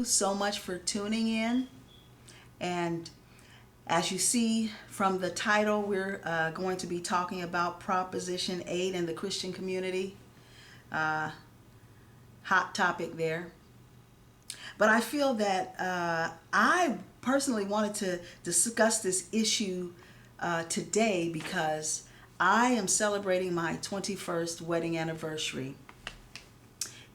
So much for tuning in. And as you see from the title, we're going to be talking about Proposition 8 in the Christian community. Hot topic there. But I feel that I personally wanted to discuss this issue today because I am celebrating my 21st wedding anniversary.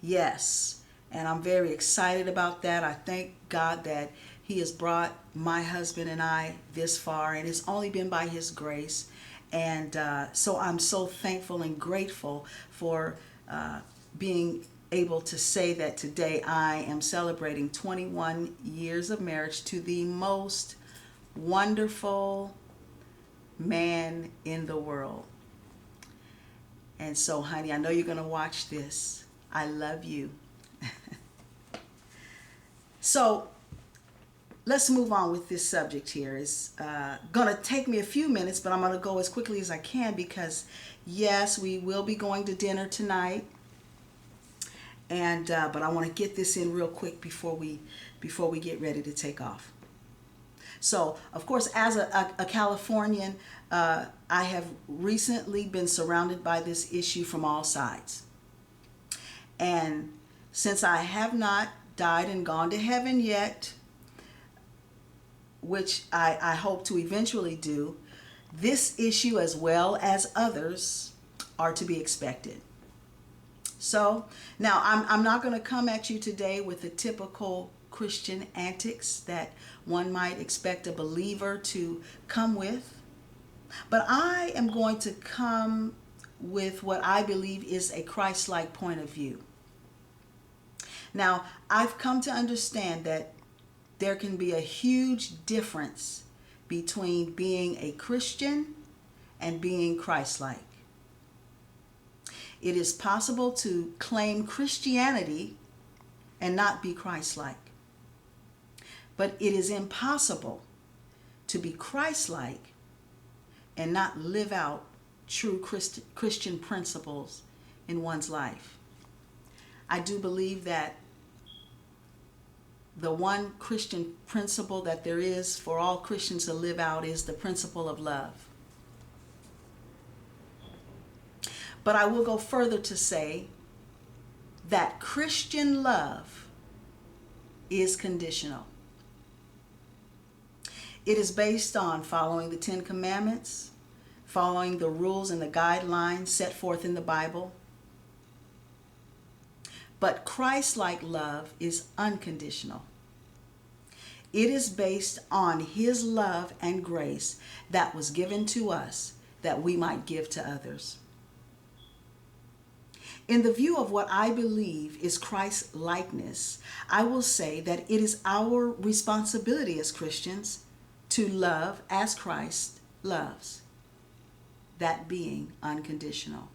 Yes, and I'm very excited about that. I thank God that He has brought my husband and I this far, and it's only been by His grace. And so I'm so thankful and grateful for being able to say that today I am celebrating 21 years of marriage to the most wonderful man in the world. And so, honey, I know you're going to watch this. I love you. So let's move on with this subject here. It's going to take me a few minutes, but I'm going to go as quickly as I can because, yes, we will be going to dinner tonight. And but I want to get this in real quick before we get ready to take off. So, of course, as a Californian, I have recently been surrounded by this issue from all sides. And since I have not died and gone to heaven yet, which I hope to eventually do, this issue as well as others are to be expected. So now I'm not going to come at you today with the typical Christian antics that one might expect a believer to come with, but I am going to come with what I believe is a Christ-like point of view. Now, I've come to understand that there can be a huge difference between being a Christian and being Christ-like. It is possible to claim Christianity and not be Christ-like. But it is impossible to be Christ-like and not live out true Christian principles in one's life. I do believe that the one Christian principle that there is for all Christians to live out is the principle of love. But I will go further to say that Christian love is conditional. It is based on following the Ten Commandments, following the rules and the guidelines set forth in the Bible. But Christ-like love is unconditional. It is based on His love and grace that was given to us that we might give to others. In the view of what I believe is Christ's likeness, I will say that it is our responsibility as Christians to love as Christ loves, that being unconditional.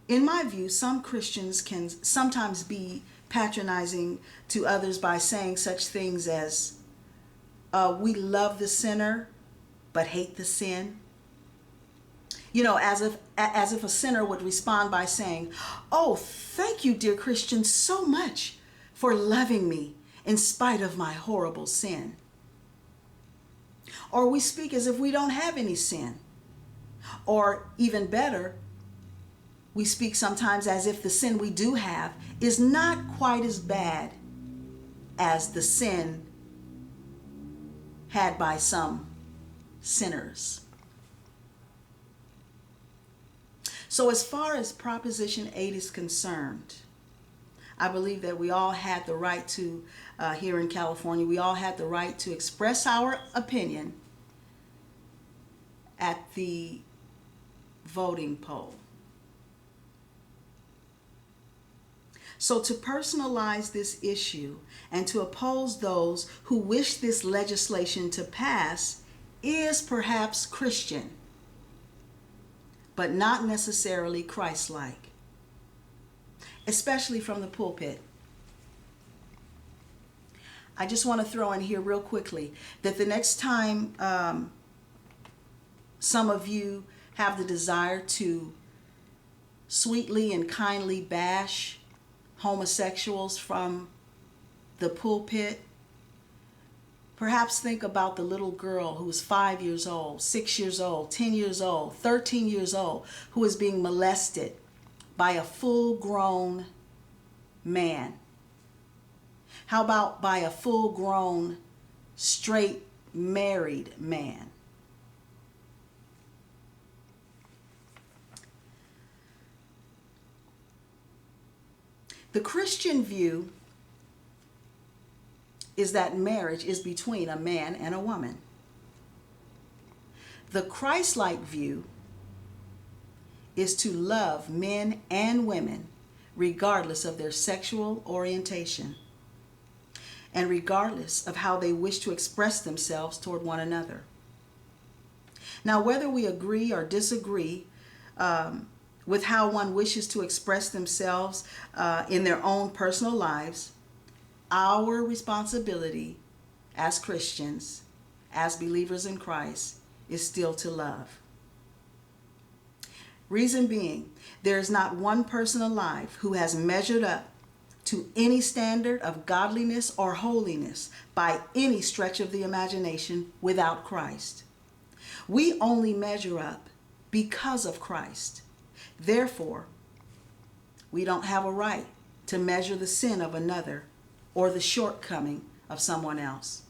In my view, some Christians can sometimes be patronizing to others by saying such things as, we love the sinner but hate the sin. You know, as if a sinner would respond by saying, "Oh, thank you, dear Christian, so much for loving me in spite of my horrible sin." Or we speak as if we don't have any sin. Or even better, we speak sometimes as if the sin we do have is not quite as bad as the sin had by some sinners. So as far as Proposition 8 is concerned, I believe that we all had the right to, here in California, we all had the right to express our opinion at the voting poll. So to personalize this issue and to oppose those who wish this legislation to pass is perhaps Christian, but not necessarily Christ-like, especially from the pulpit. I just want to throw in here real quickly that the next time some of you have the desire to sweetly and kindly bash homosexuals from the pulpit, perhaps think about the little girl who is 5 years old, 6 years old, 10 years old, 13 years old, who is being molested by a full-grown man. How about by a full-grown, straight, married man? The Christian view is that marriage is between a man and a woman. The Christ-like view is to love men and women regardless of their sexual orientation and regardless of how they wish to express themselves toward one another. Now, whether we agree or disagree with how one wishes to express themselves in their own personal lives, our responsibility as Christians, as believers in Christ, is still to love. Reason being, there is not one person alive who has measured up to any standard of godliness or holiness by any stretch of the imagination without Christ. We only measure up because of Christ. Therefore, we don't have a right to measure the sin of another or the shortcoming of someone else.